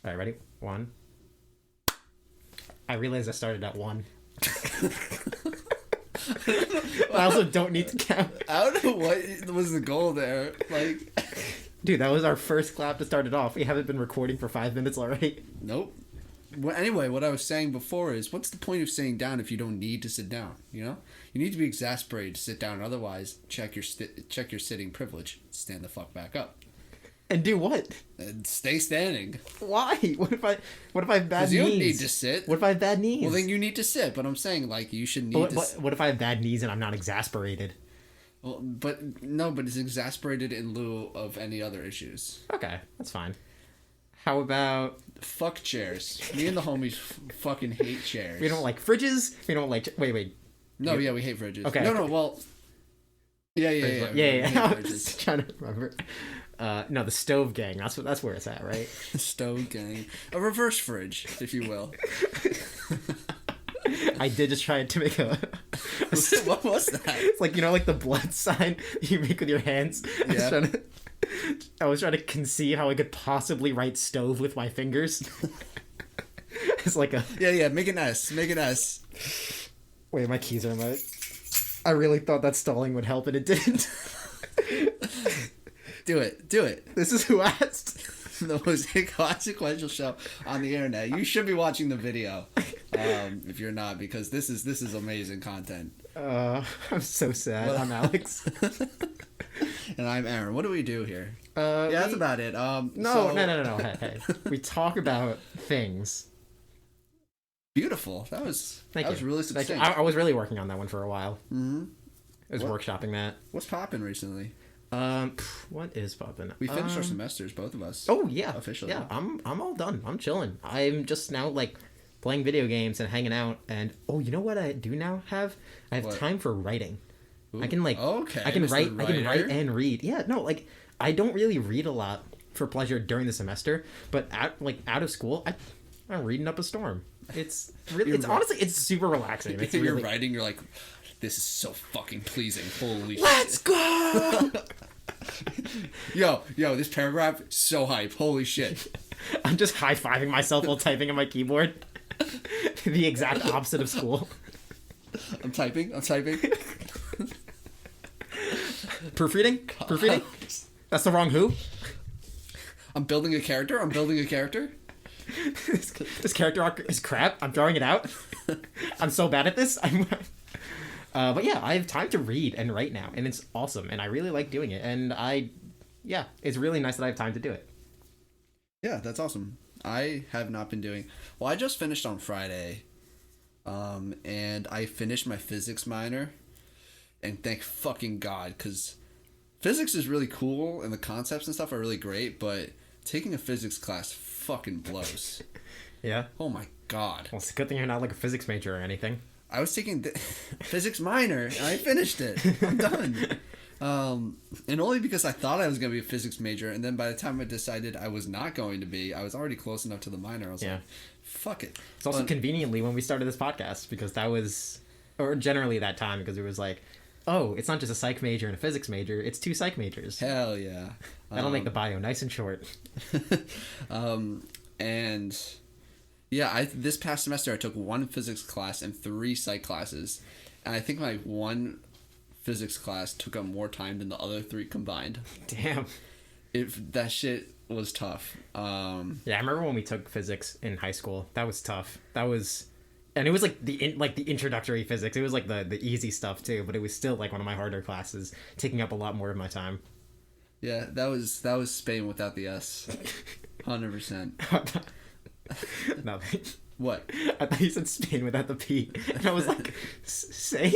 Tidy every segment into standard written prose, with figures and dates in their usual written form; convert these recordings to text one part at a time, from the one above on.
All right, ready? 1. I realized I started at 1. I also don't need to count. I don't know what was the goal there. Like, dude, that was our first clap to start it off. We haven't been recording for 5 minutes already. Nope. Well, anyway, what I was saying before is, what's the point of sitting down if you don't need to sit down? You know, you need to be exasperated to sit down. Otherwise, check your sitting privilege. Stand the fuck back up. And do what? And stay standing. Why? What if I have bad knees? You don't need to sit. What if I have bad knees? Well, then you need to sit. But I'm saying, like, you should need What if I have bad knees and I'm not exasperated? Well, but it's exasperated in lieu of any other issues. Okay, that's fine. How about... Fuck chairs. Me and the homies fucking hate chairs. We don't like fridges. We don't like... Wait. No, yeah, we hate fridges. Okay. No, well... Yeah. I was just trying to remember. No, the stove gang. That's where it's at, right? The stove gang. A reverse fridge, if you will. I did just try to make a what was that? It's like, like the blood sign you make with your hands. Yeah. I was trying to conceive how I could possibly write stove with my fingers. It's like a... Yeah, make an S. Wait, my keys are in my... I really thought that stalling would help, and it didn't. Do it. This is Who Asked? The most consequential show on the internet. You should be watching the video, if you're not, because this is amazing content. I'm so sad. Well, I'm Alex. And I'm Aaron. What do we do here? That's about it. No. Hey. We talk about things. Beautiful. That was really succinct. I was really working on that one for a while. Mm-hmm. I was workshopping that. What's popping recently? What is popping? We finished our semesters, both of us. Oh yeah, officially. Yeah, I'm all done. I'm chilling. I'm just now like playing video games and hanging out. And you know what I do now have? I have time for writing. Ooh, I can I can write and read. Yeah, no, like I don't really read a lot for pleasure during the semester, but out of school, I'm reading up a storm. It's really, honestly, it's super relaxing. It's you're writing, you're like, this is so fucking pleasing. Holy shit. Let's go! Yo, this paragraph, so hype. Holy shit. I'm just high-fiving myself while typing on my keyboard. The exact opposite of school. I'm typing. Proofreading? That's the wrong who? I'm building a character. This character arc is crap. I'm drawing it out. I'm so bad at this. But yeah, I have time to read and write now, and it's awesome, and I really like doing it. And it's really nice that I have time to do it. Yeah, that's awesome. I have not been doing... Well, I just finished on Friday, and I finished my physics minor, and thank fucking God, because physics is really cool, and the concepts and stuff are really great, but taking a physics class fucking blows. Yeah? Oh my God. Well, it's a good thing you're not like a physics major or anything. I was taking physics minor, and I finished it. I'm done. And only because I thought I was going to be a physics major, and then by the time I decided I was not going to be, I was already close enough to the minor. I was like, fuck it. It's also conveniently when we started this podcast, because that was, or generally that time, because it was like, oh, it's not just a psych major and a physics major, it's 2 psych majors. Hell yeah. That'll make the bio nice and short. And... yeah, this past semester I took 1 physics class and 3 psych classes, and I think my 1 physics class took up more time than the other 3 combined. Damn. That shit was tough. Yeah, I remember when we took physics in high school. That was tough. And it was like the introductory physics. It was like the easy stuff too, but it was still like one of my harder classes, taking up a lot more of my time. Yeah, that was Spain without the S. 100%. Nothing. What? I thought you said Spain without the P, and I was like, sane?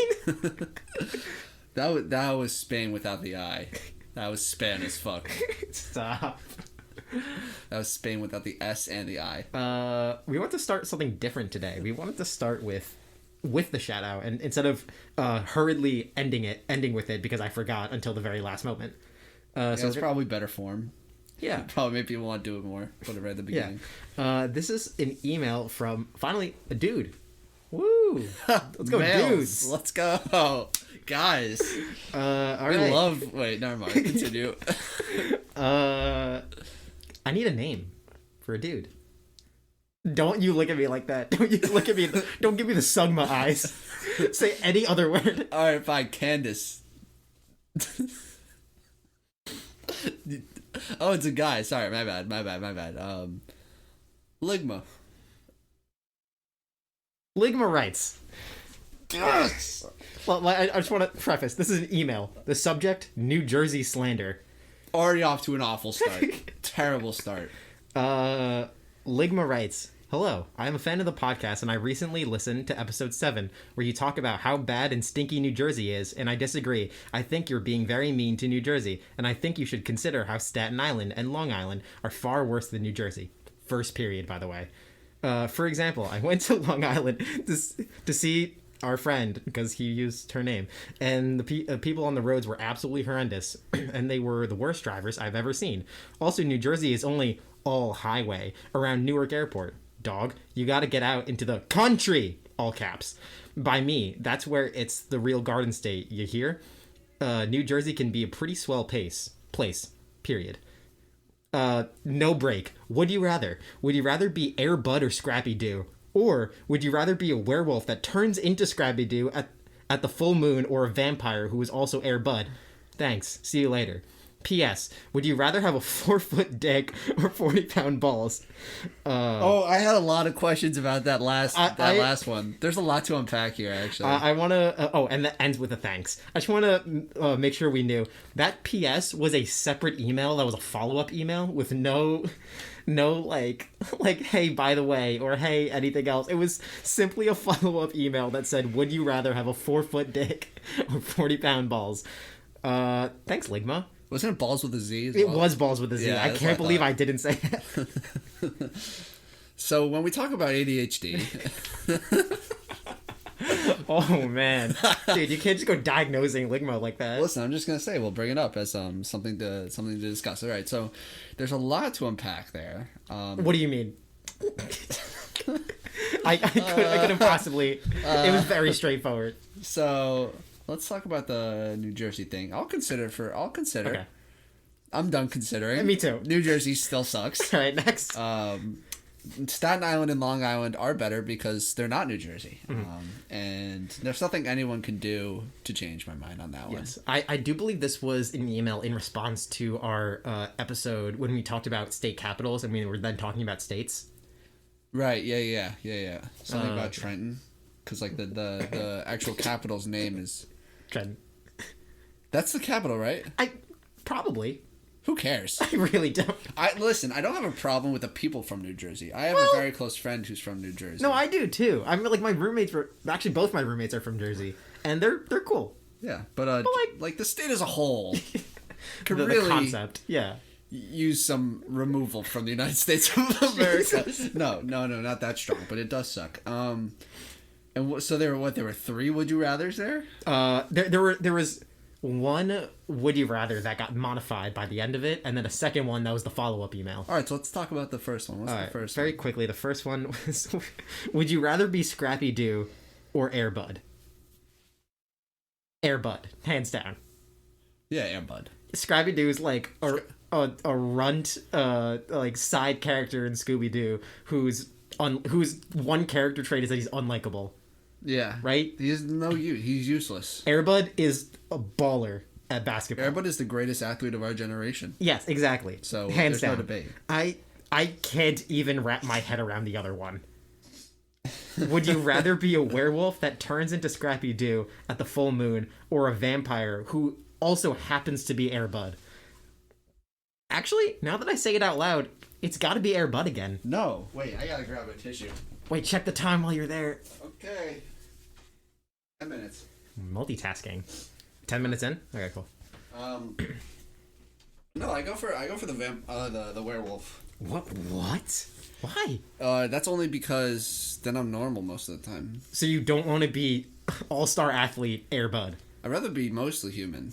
That was Spain without the I. That was Spain as fuck. Stop. That was Spain without the S and the I. We want to start something different today. We wanted to start with the shout out, and instead of hurriedly ending with it because I forgot until the very last moment. So it's probably better form. Yeah. Probably make people want to do it more. Put it right at the beginning. Yeah. This is an email from, finally, a dude. Woo! Let's go, dudes. Let's go. Guys. All right. Wait, never mind. Continue. I need a name for a dude. Don't you look at me like that. Don't you look at me. Don't give me the Sugma eyes. Say any other word. All right, fine. Candace. Oh, it's a guy. Sorry, my bad. Ligma. Ligma writes. Yes. Well, I just want to preface. This is an email. The subject: New Jersey slander. Already off to an awful start. Terrible start. Ligma writes, hello, I am a fan of the podcast and I recently listened to episode 7 where you talk about how bad and stinky New Jersey is, and I disagree. I think you're being very mean to New Jersey, and I think you should consider how Staten Island and Long Island are far worse than New Jersey. First period, by the way. For example, I went to Long Island to see our friend, because he used her name, and the people on the roads were absolutely horrendous, and they were the worst drivers I've ever seen. Also, New Jersey is only all highway around Newark Airport. Dog, you gotta get out into the country, all caps. By me, that's where it's the real Garden State, you hear? New Jersey can be a pretty swell place, period. No break. Would you rather? Would you rather be Air Bud or Scrappy Doo? Or would you rather be a werewolf that turns into Scrappy Doo at the full moon, or a vampire who is also Air Bud? Thanks. See you later. P.S. Would you rather have a 4-foot dick or 40-pound balls? I had a lot of questions about that last one. There's a lot to unpack here, actually. I want to... and that ends with a thanks. I just want to make sure we knew. That P.S. was a separate email. That was a follow-up email with no like hey, by the way, or hey, anything else. It was simply a follow-up email that said, would you rather have a 4-foot dick or 40-pound balls? Thanks, Ligma. Wasn't it balls with a Z as well? It was balls with a Z. Yeah, I can't believe I didn't say that. So when we talk about ADHD... Oh, man. Dude, you can't just go diagnosing Ligma like that. Listen, I'm just going to say, we'll bring it up as something to discuss. All right, so there's a lot to unpack there. What do you mean? I couldn't possibly... it was very straightforward. So... let's talk about the New Jersey thing. I'll consider. Okay. I'm done considering. Me too. New Jersey still sucks. All right, next. Staten Island and Long Island are better because they're not New Jersey. Mm-hmm. And there's nothing anyone can do to change my mind on that one. Yes. I do believe this was an email in response to our episode when we talked about state capitals and we were then talking about states. Right, yeah. Something about Trenton. Because, like, the actual capital's name is... Trenton. That's the capital, right? Probably. Who cares? I really don't. Listen, I don't have a problem with the people from New Jersey. I have a very close friend who's from New Jersey. No, I do, too. I mean, like, my roommates were... Actually, both my roommates are from Jersey. And they're cool. Yeah, but like, the state as a whole... could the really... concept, yeah. Use some removal from the United States of America. No, not that strong, but it does suck. And so there were 3 would you rathers there? There was one would you rather that got modified by the end of it, and then a second one that was the follow-up email. All right, so let's talk about the first one. What's the first very quickly, the first one was, would you rather be Scrappy Doo or Air Bud? Air Bud, hands down. Yeah, Air Bud. Scrappy Doo is like a runt like side character in Scooby-Doo whose one character trait is that he's unlikable. Yeah. Right? He's useless. Air Bud is a baller at basketball. Air Bud is the greatest athlete of our generation. Yes, exactly. So hands down. No debate. I can't even wrap my head around the other one. Would you rather be a werewolf that turns into Scrappy Doo at the full moon, or a vampire who also happens to be Air Bud? Actually, now that I say it out loud, it's got to be Air Bud again. No. Wait, I gotta grab a tissue. Wait, check the time while you're there. Okay. 10 minutes. Multitasking. 10 minutes in? Okay, cool. No, I go for the werewolf. What? Why? That's only because then I'm normal most of the time. So you don't want to be all-star athlete Air Bud? I'd rather be mostly human.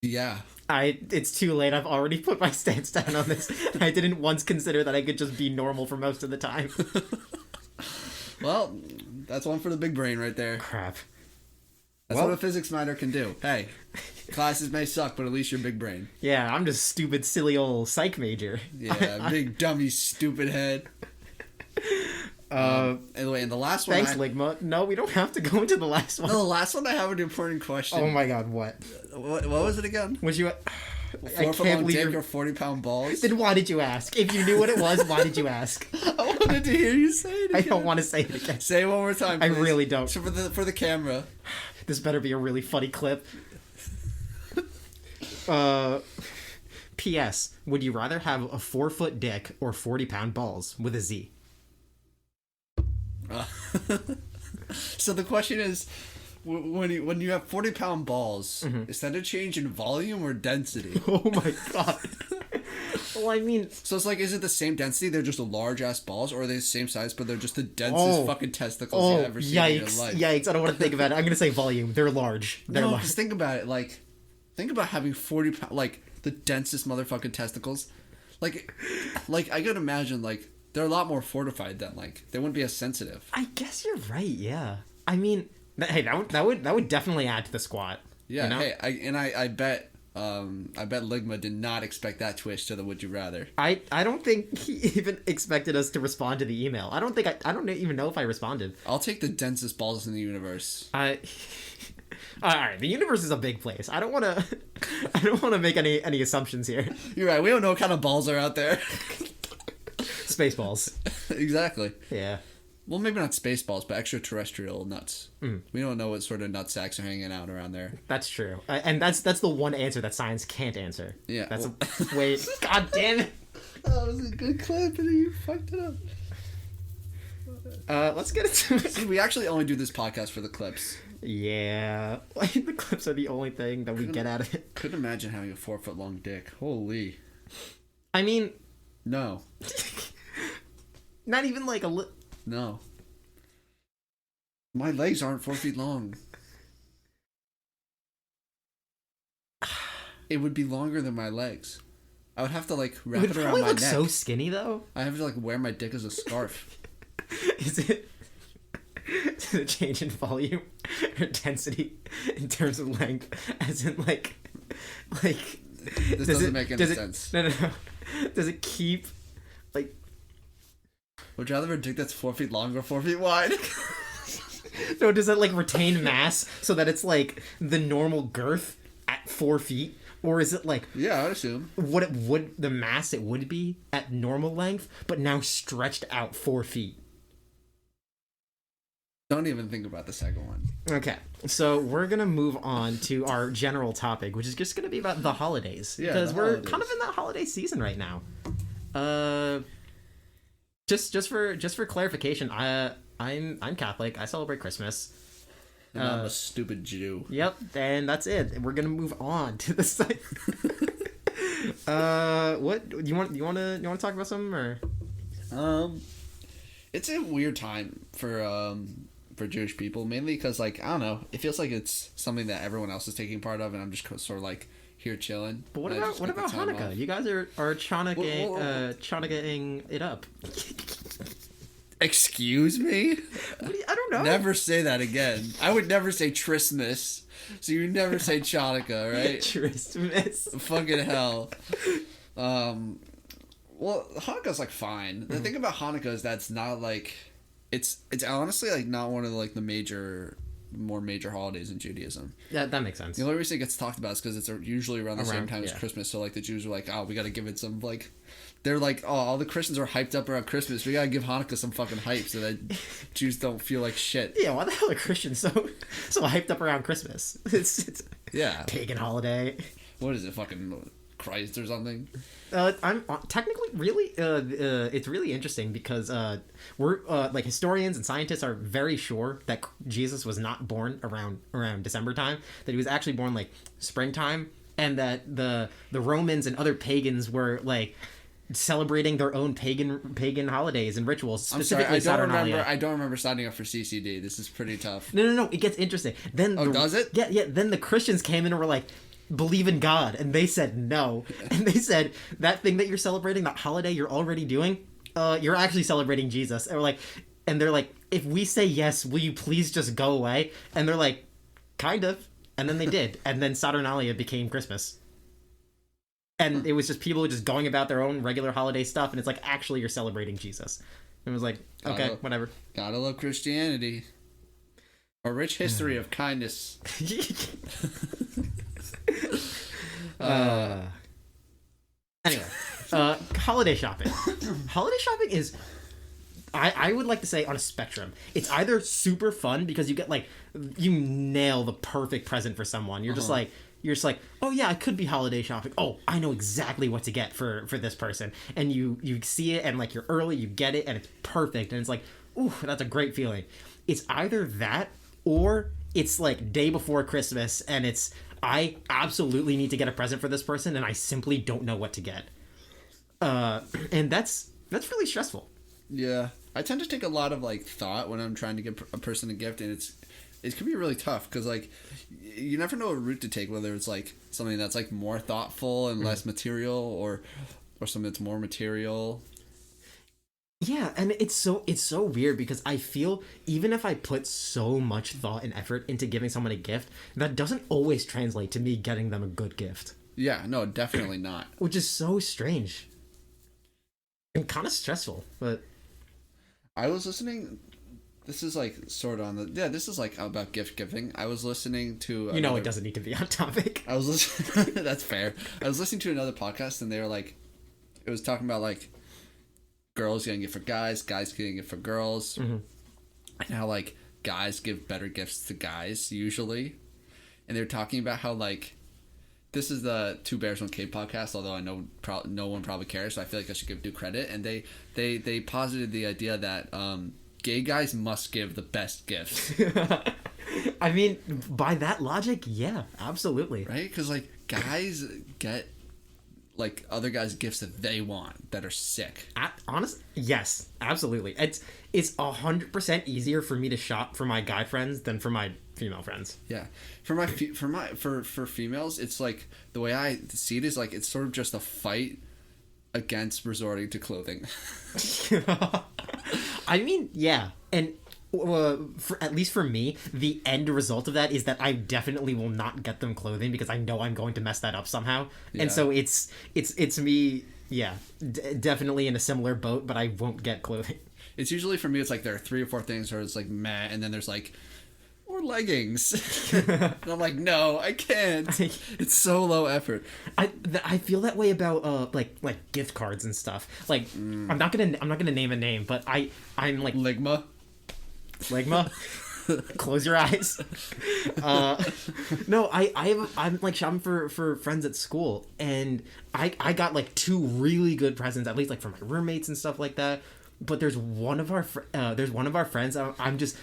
Yeah. It's too late. I've already put my stance down on this. I didn't once consider that I could just be normal for most of the time. Well, that's one for the big brain right there. Crap. That's what a physics minor can do. Hey, classes may suck, but at least you're big brain. Yeah, I'm just stupid, silly old psych major. Yeah, big dummy, stupid head. Anyway, and the last one. Thanks, Ligma. No, we don't have to go into the last one. No, the last one I have an important question. Oh my god, what? What was it again? Was you... 4 foot long dick or 40-pound balls? Then why did you ask? If you knew what it was, why did you ask? I wanted to hear you say it again. I don't want to say it again. Say it one more time, please. I really don't. So for the camera. This better be a really funny clip. P.S. Would you rather have a 4-foot dick or 40-pound balls with a Z? So the question is, when you have 40-pound balls, is that a change in volume or density? Oh my god. Well, I mean... So it's like, is it the same density? They're just large-ass balls? Or are they the same size, but they're just the densest fucking testicles you've ever seen in your life? Yikes, I don't want to think about it. I'm going to say volume. They're large. They're large. Just think about it. Like, think about having 40 pounds, like, the densest motherfucking testicles. Like, I could imagine, like, they're a lot more fortified then. Like, they wouldn't be as sensitive. I guess you're right, yeah. I mean, hey, that would definitely add to the squat. Yeah, you know? hey, I bet Ligma did not expect that twist to the Would You Rather. I don't think he even expected us to respond to the email. I don't even know if I responded. I'll take the densest balls in the universe. All right, the universe is a big place. I don't want to make any assumptions here. You're right. We don't know what kind of balls are out there. Spaceballs. Exactly. Yeah. Well, maybe not spaceballs, but extraterrestrial nuts. We don't know what sort of nut sacks are hanging out around there. That's true, and that's the one answer that science can't answer. Yeah. That's wait. God damn it. That was a good clip, and you fucked it up. Let's get into it. See, we actually only do this podcast for the clips. Yeah, like the clips are the only thing that we get out of it. Couldn't imagine having a 4-foot long dick. Holy. I mean, no. Not even like a No. My legs aren't 4 feet long. It would be longer than my legs. I would have to like wrap it around my neck. So skinny though. I have to like wear my dick as a scarf. Is it a change in volume or density in terms of length? As in like this doesn't make any sense. No. Does it keep like? Would you rather have a dick that's 4 feet long or 4 feet wide? No, does it like retain mass so that it's like the normal girth at 4 feet? Or is it like... Yeah, I'd assume. The mass it would be at normal length, but now stretched out 4 feet? Don't even think about the second one. Okay, so we're going to move on to our general topic, which is just going to be about the holidays. Yeah, because we're kind of in that holiday season right now. Just for clarification, I'm Catholic. I celebrate Christmas. And I'm a stupid Jew. Yep, and that's it. We're gonna move on to the site. What you want to talk about something or? It's a weird time for Jewish people, mainly because like I don't know, it feels like it's something that everyone else is taking part of, and I'm just sort of like here chilling. But what about Hanukkah? Off. You guys are Chanukahing it up. Excuse me? I don't know. Never say that again. I would never say Christmas. So you never say Chanukah, right? Christmas. Fucking hell. Well, Hanukkah's like fine. The thing about Hanukkah is that it's not like it's honestly like not one of the, like the more major holidays in Judaism. Yeah, that makes sense. The only reason it gets talked about is because it's usually around the same time as Christmas. So like the Jews are like, oh, we got to give it some like. They're like, oh, all the Christians are hyped up around Christmas. We gotta give Hanukkah some fucking hype so that Jews don't feel like shit. Yeah, why the hell are Christians so hyped up around Christmas? It's yeah, pagan holiday. What is it, fucking Christ or something? I'm technically really. It's really interesting because we're like historians and scientists are very sure that Jesus was not born around December time. That he was actually born like springtime, and that the Romans and other pagans were like celebrating their own pagan holidays and rituals, specifically Saturnalia. I don't remember signing up for CCD. This is pretty tough. No. It gets interesting. Then does it? Yeah. Then the Christians came in and were like, believe in God, and they said no, and they said that thing that you're celebrating, that holiday you're already doing, you're actually celebrating Jesus. And they're like, if we say yes, will you please just go away? And they're like, kind of. And then they did. And then Saturnalia became Christmas. And it was just people just going about their own regular holiday stuff. And it's like, actually, you're celebrating Jesus. And it was like, okay, whatever. Gotta love Christianity. A rich history of kindness. Anyway, holiday shopping. Holiday shopping is, I would like to say, on a spectrum. It's either super fun because you get, like, you nail the perfect present for someone. You're just like, oh yeah, I could be holiday shopping. Oh, I know exactly what to get for this person. And you see it, and like you're early, you get it, and it's perfect. And it's like, ooh, that's a great feeling. It's either that, or it's like day before Christmas, and it's, I absolutely need to get a present for this person, and I simply don't know what to get. And that's really stressful. Yeah. I tend to take a lot of, like, thought when I'm trying to give a person a gift, and it can be really tough because, like, you never know what route to take, whether it's, like, something that's, like, more thoughtful and less material or something that's more material. Yeah, and it's so weird because I feel even if I put so much thought and effort into giving someone a gift, that doesn't always translate to me getting them a good gift. Yeah, no, definitely not. Which is so strange. And kind of stressful, but... I was listening... This is, like, sort of on the... Yeah, this is, like, about gift giving. I was listening to... You know it doesn't need to be on topic. I was listening... That's fair. I was listening to another podcast, and they were, like... It was talking about, like, girls getting it for guys getting it for girls. Mm-hmm. And how, like, guys give better gifts to guys, usually. And they were talking about how, like... This is the Two Bears One Cave podcast, although I know no one probably cares, so I feel like I should give due credit. And they posited the idea that gay guys must give the best gifts. I mean, by that logic, yeah, absolutely. Right? Because, like, guys get, like, other guys' gifts that they want that are sick. Honestly, yes, absolutely. It's 100% easier for me to shop for my guy friends than for my female friends. Yeah, for females, it's like the way I see it is like it's sort of just a fight against resorting to clothing. I mean, yeah, and at least for me, the end result of that is that I definitely will not get them clothing because I know I'm going to mess that up somehow, and so it's me, yeah, definitely in a similar boat, but I won't get clothing. It's usually for me, it's like there are 3 or 4 things where it's like meh, and then there's like, or leggings. And I'm like, no, I can't. It's so low effort. I feel that way about like gift cards and stuff. Like I'm not gonna name a name, but I'm like Ligma. Close your eyes. No, I'm like shopping for friends at school, and I got like 2 really good presents, at least like for my roommates and stuff like that. But there's one of our friends I'm just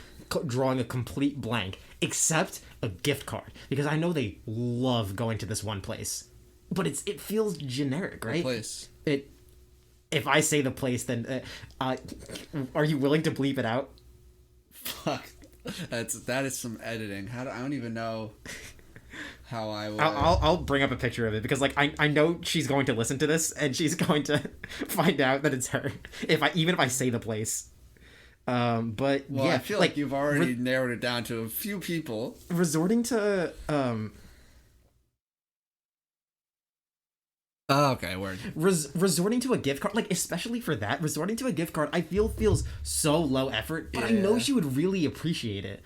drawing a complete blank, except a gift card, because I know they love going to this one place, but it feels generic, right? What place? If I say the place, then are you willing to bleep it out? Fuck, that is some editing. I don't even know how I will. I'll bring up a picture of it because like I know she's going to listen to this and she's going to find out that it's her if I say the place. But well, yeah, I feel like you've already narrowed it down to a few people. Resorting to Oh, okay, word. Resorting to a gift card, like especially for that, resorting to a gift card, I feel feels so low effort, but I know she would really appreciate it.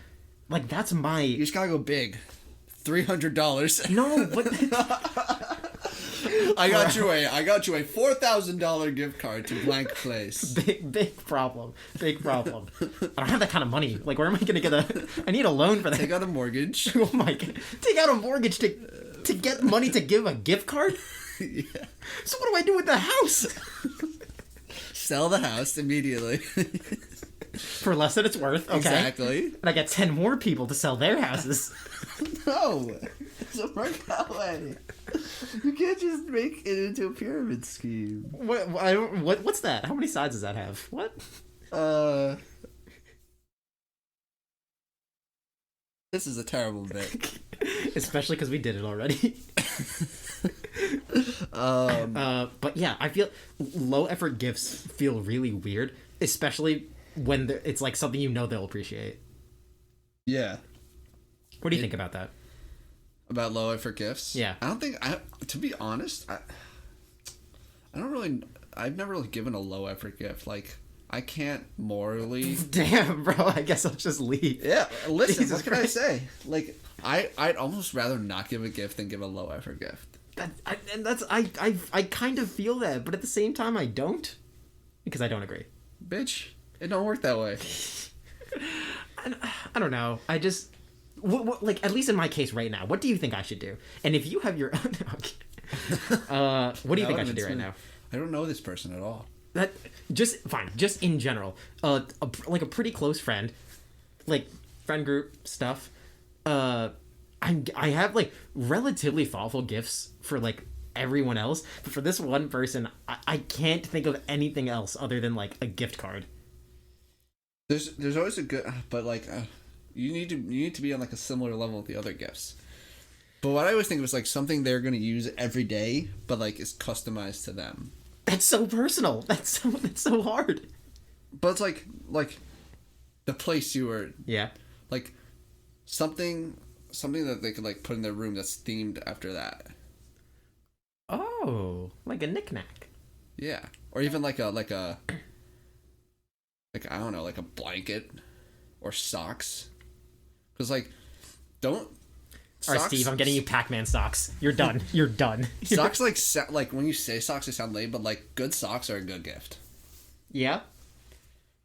Like that's my. You just gotta go big. $300. No, but. I got you a $4,000 gift card to blank place. Big problem. I don't have that kind of money. Like, where am I gonna get I need a loan for that. Take out a mortgage. Oh my god! Take out a mortgage to get money to give a gift card. Yeah. So what do I do with the house? Sell the house immediately. For less than it's worth. Okay. Exactly. And I get 10 more people to sell their houses. No, it doesn't work that way. You can't just make it into a pyramid scheme. What's that? How many sides does that have? What? This is a terrible bit. Especially because we did it already. But yeah, I feel low effort gifts feel really weird, especially when it's like something you know they'll appreciate. Yeah. What do you think about that? About low effort gifts? Yeah. I don't think to be honest, I don't really. I've never really given a low effort gift. Like, I can't morally. Damn, bro. I guess I'll just leave. Yeah. Listen, Jesus what can Christ. I say? Like, I'd almost rather not give a gift than give a low effort gift. I kind of feel that, but at the same time, I don't, because I don't agree. Bitch, it don't work that way. I don't know. I just, like, at least in my case right now, what do you think I should do? And if you have your own, what do you think I should do right now? I don't know this person at all. That just fine. Just in general, like a pretty close friend, like friend group stuff. I have like relatively thoughtful gifts for like everyone else, but for this one person, I can't think of anything else other than like a gift card. There's always a good, but like you need to be on like a similar level with the other gifts. But what I always think was like something they're gonna use every day, but like is customized to them. That's so personal. That's so hard. But it's like the place you were. Yeah. Like something that they could like put in their room that's themed after that. Oh, like a knickknack. Yeah, or even like I don't know, like a blanket or socks. Because like, don't. All right, Steve, I'm getting you Pac-Man socks. You're done. You're done. Socks like when you say socks, they sound lame, but like good socks are a good gift. Yeah.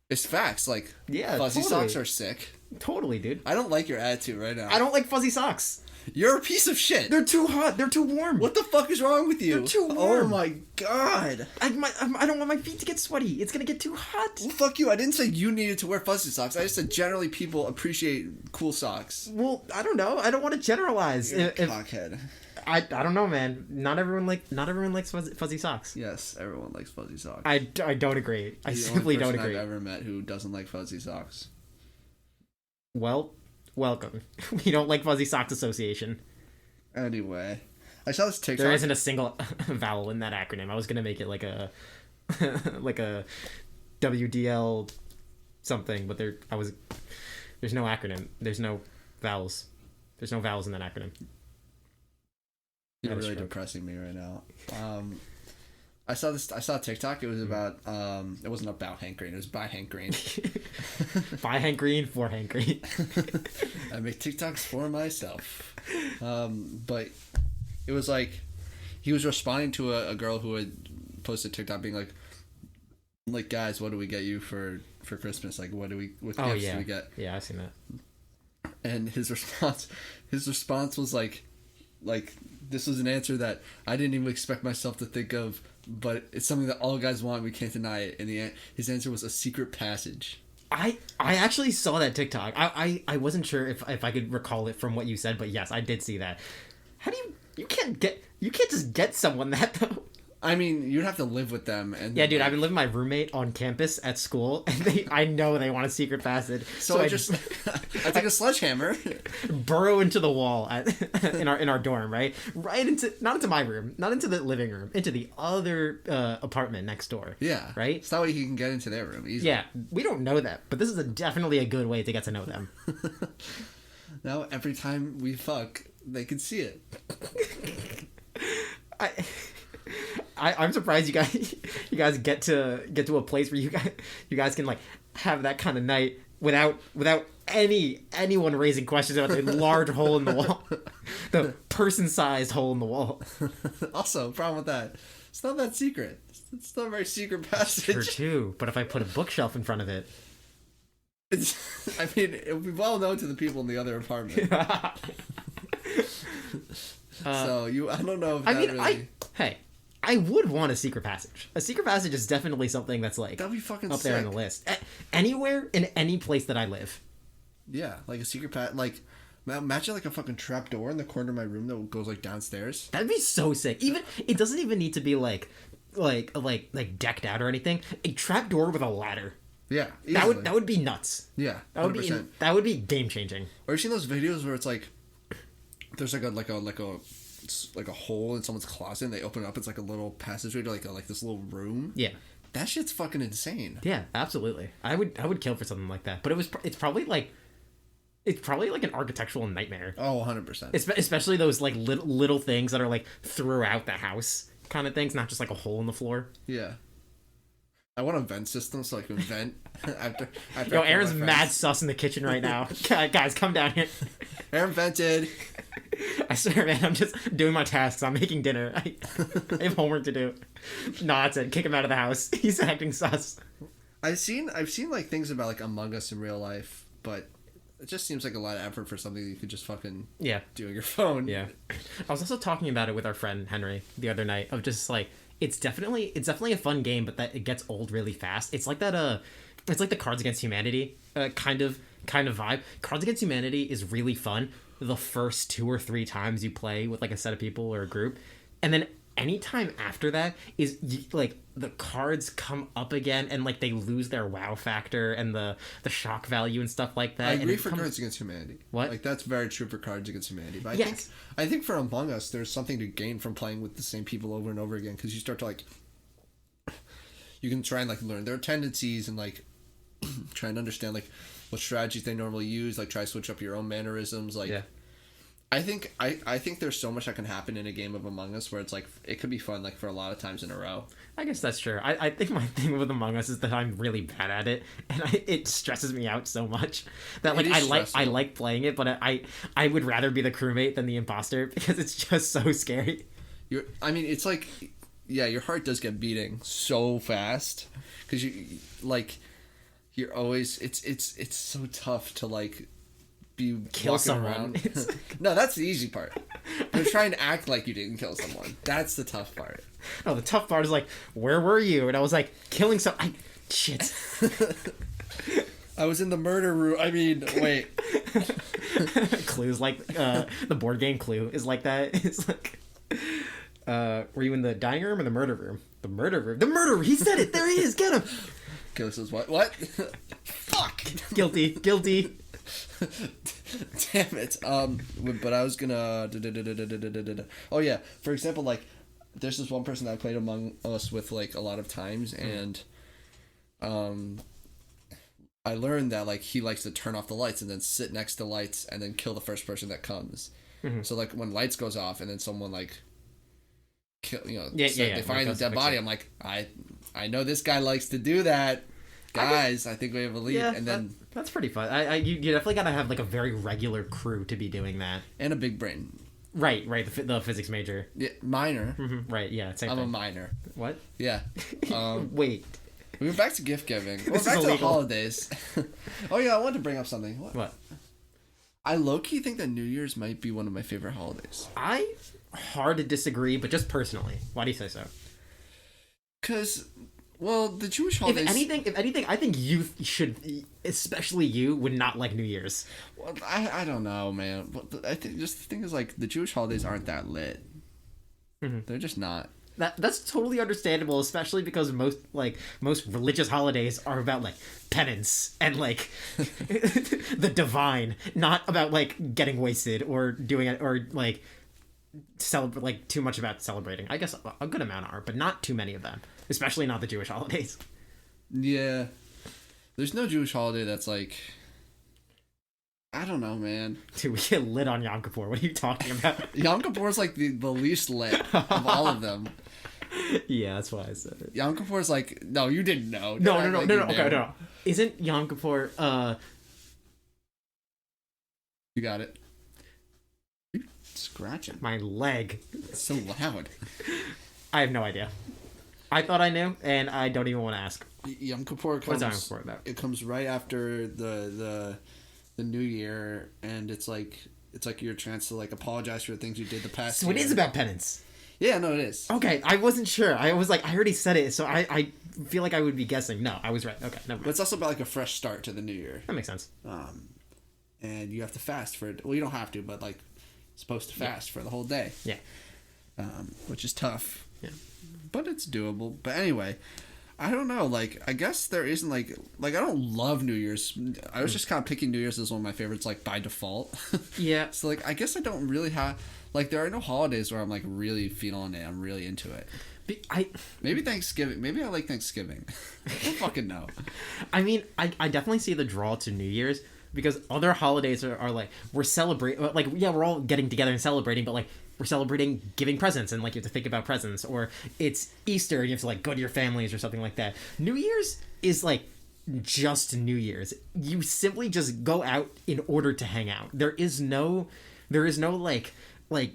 It's facts. Like, yeah, fuzzy totally. socks are sick. Totally, dude. I don't like your attitude right now. I don't like fuzzy socks. You're a piece of shit. They're too hot. They're too warm. What the fuck is wrong with you? They're too warm. Oh my god. I don't want my feet to get sweaty. It's gonna get too hot. Well, fuck you. I didn't say you needed to wear fuzzy socks. I just said generally people appreciate cool socks. Well, I don't know. I don't want to generalize. You're a cockhead. I don't know, man. Not everyone likes fuzzy socks. Yes, everyone likes fuzzy socks. I don't agree. I simply don't agree. I've ever met who doesn't like fuzzy socks. Well, welcome. We don't like fuzzy socks association. Anyway, I saw this TikTok. There isn't a single vowel in that acronym. I was gonna make it like a like a WDL something, but there's no acronym. There's no vowels. There's no vowels in that acronym. You're really depressing me right now. I saw a TikTok. It was about it wasn't about Hank Green. It was by Hank Green. By Hank Green for Hank Green. I make TikToks for myself. But it was like he was responding to a girl who had posted TikTok being like guys, what do we get you for Christmas? Like what gifts do we get? Yeah, I've seen that. And his response was like this was an answer that I didn't even expect myself to think of, but it's something that all guys want. We can't deny it. And his answer was a secret passage. I actually saw that TikTok. I wasn't sure if I could recall it from what you said, but yes, I did see that. How do you can't just get someone that though? I mean, you'd have to live with them. And yeah, dude, I've been living with my roommate on campus at school, and I know they want a secret passage. So I just I take a sledgehammer, burrow into the wall in our dorm, right into not into my room, not into the living room, into the other apartment next door. Yeah, right. It's that way he can get into their room easily. Yeah, we don't know that, but this is definitely a good way to get to know them. Now every time we fuck, they can see it. I'm surprised you guys get to a place where you guys can like have that kind of night without anyone raising questions about the large hole in the wall, the person-sized hole in the wall. Also, problem with that, it's not that secret. It's not a very secret passage. Sure too, but if I put a bookshelf in front of it, I mean, it would be well known to the people in the other apartment. So I don't know if I would want a secret passage. A secret passage is definitely something that's like that'd be fucking up sick. there on the list. Anywhere in any place that I live. Yeah, like a secret like imagine like a fucking trap door in the corner of my room that goes like downstairs. That'd be so sick. Even it doesn't even need to be like decked out or anything. A trap door with a ladder. Yeah, easily. that would be nuts. Yeah, 100%. That would be game changing. Or you seen those videos where it's like there's like a hole in someone's closet and they open it up, it's like a little passageway to like this little room. Yeah, that shit's fucking insane. Yeah, absolutely. I would kill for something like that. But it's probably like It's probably like an architectural nightmare. Oh, 100%. Especially those like little things that are like throughout the house kind of things, not just like a hole in the floor. Yeah. I want a vent system so I can vent after Yo, Aaron's mad sus in the kitchen right now. Guys, come down here. Aaron vented. I swear, man, I'm just doing my tasks. I'm making dinner. I have homework to do. No, that's it. Kick him out of the house. He's acting sus. I've seen like things about like Among Us in real life, but it just seems like a lot of effort for something you could just fucking do on your phone. Yeah. I was also talking about it with our friend Henry the other night of just like it's definitely a fun game, but that it gets old really fast. It's like that it's like the Cards Against Humanity kind of vibe. Cards Against Humanity is really fun the first 2 or 3 times you play with like a set of people or a group, and then anytime after that is like the cards come up again and like they lose their wow factor and the shock value and stuff like that. I agree for Cards Against Humanity. What? Like that's very true for Cards Against Humanity. But I think for Among Us, there's something to gain from playing with the same people over and over again because you start to like, you can try and like learn their tendencies and like try and understand like what strategies they normally use. Like try to switch up your own mannerisms. Like. Yeah. I think there's so much that can happen in a game of Among Us where it's like it could be fun like for a lot of times in a row. I guess that's true. I think my thing with Among Us is that I'm really bad at it, and it stresses me out so much that like I like playing it, but I would rather be the crewmate than the imposter because it's just so scary. It's like your heart does get beating so fast because you're always it's so tough to like. Be kill someone. No, that's the easy part. You're trying to act like you didn't kill someone. That's the tough part. No, the tough part is like, where were you? And I was like, killing some. Shit. I was in the murder room. I mean, wait. Clues like the board game Clue is like that. It's like, were you in the dining room or the murder room? The murder room. The murder room. He said it. There he is. Get him. Killer says what? What? Fuck. Guilty. Damn it. But I was gonna. Oh yeah. For example, like, there's this one person that I played Among Us with like a lot of times, and I learned that like he likes to turn off the lights and then sit next to lights and then kill the first person that comes. Mm-hmm. So like when lights goes off and then someone like kill, they find a dead body. I'm like, I know this guy likes to do that. Guys, I think we have a lead. Yeah, and then that's pretty fun. You definitely gotta have like a very regular crew to be doing that, and a big brain. Right. The physics major. Yeah, minor. Mm-hmm, right. Yeah. Same I'm thing. a minor. What? Yeah. Wait. We went back to gift giving. We're back to the holidays. Oh yeah, I wanted to bring up something. What? I low-key think that New Year's might be one of my favorite holidays. Hard to disagree, but just personally. Why do you say so? Because. Well, the Jewish holidays... If anything, I think you should, especially you, would not like New Year's. Well, I don't know, man. But I think just the thing is, like, the Jewish holidays aren't that lit. Mm-hmm. They're just not. That's totally understandable, especially because most religious holidays are about like penance and like the divine, not about like getting wasted or doing it or like too much about celebrating. I guess a good amount are, but not too many of them. Especially not the Jewish holidays. Yeah. There's no Jewish holiday that's like... I don't know, man. Dude, we get lit on Yom Kippur. What are you talking about? Yom Kippur is like the least lit of all of them. Yeah, that's why I said it. Yom Kippur is like... No, you didn't know. No. Okay, no. Isn't Yom Kippur... You got it. You're scratching. My leg. It's so loud. I have no idea. I thought I knew, and I don't even want to ask. Yom Kippur comes. What's Yom Kippur about? It comes right after the New Year, and it's like your chance to like apologize for the things you did the past. So year. It is about penance. Yeah, no, it is. Okay, I wasn't sure. I was like, I already said it, so I feel like I would be guessing. No, I was right. Okay, never mind. But it's also about like a fresh start to the new year. That makes sense. And you have to fast for it. Well, you don't have to, but like, supposed to fast for the whole day. Yeah. Which is tough. Yeah. But it's doable. But anyway, I don't know. Like, I guess there isn't like I don't love New Year's. I was just kind of picking New Year's as one of my favorites, like by default. Yeah. So like, I guess I don't really have like there are no holidays where I'm like really feeling it. I'm really into it. Maybe Thanksgiving. Maybe I like Thanksgiving. I don't fucking know. I mean, I definitely see the draw to New Year's, because other holidays are like we're celebrating, like yeah, we're all getting together and celebrating, but like we're celebrating giving presents and like you have to think about presents, or it's Easter and you have to like go to your families or something like that. New Year's is like just New Year's. You simply just go out in order to hang out. There is no like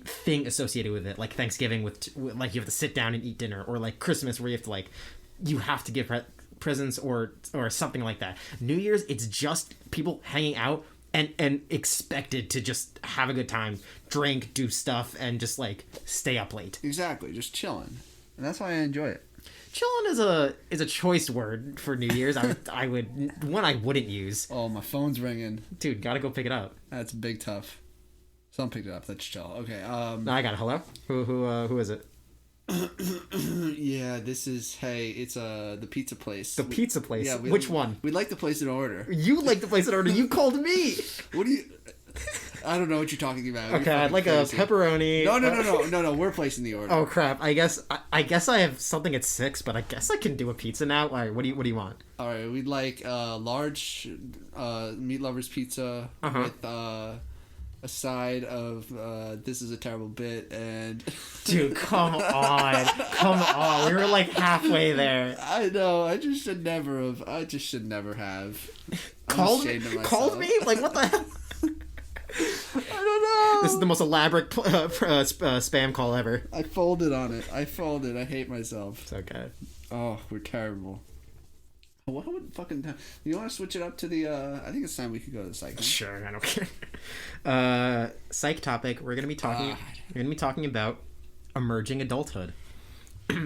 thing associated with it, like Thanksgiving with like you have to sit down and eat dinner, or like Christmas where you have to like you have to give presents or something like that. New Year's, it's just people hanging out and expected to just have a good time, drink, do stuff, and just like stay up late. Exactly, just chilling, and that's why I enjoy it. Chillin' is a choice word for New Year's. I wouldn't use. Oh, my phone's ringing. Dude, gotta go pick it up. That's big tough. Someone picked it up. That's chill. Okay. No, I got it. Hello. Who is it? Yeah, this is. Hey, it's the pizza place. The pizza place. Yeah. Which one? We'd like to place an order. You like to place an order. You called me. What do you? I don't know what you're talking about. Okay, I'd like crazy. A pepperoni. No. We're placing the order. Oh crap! I guess I have something at 6, but I guess I can do a pizza now. All right, what do you want? All right, we'd like large meat lovers pizza with a side of this is a terrible bit and. Dude, come on! We were like halfway there. I know. I just should never have. Called me? Like what the hell? I don't know. This is the most elaborate spam call ever. I folded on it. I hate myself. It's okay. Oh, we're terrible. What would fucking time? You want to switch it up to the? I think it's time we could go to the psych. Huh? Sure, I don't care. Psych topic. We're gonna be talking about emerging adulthood.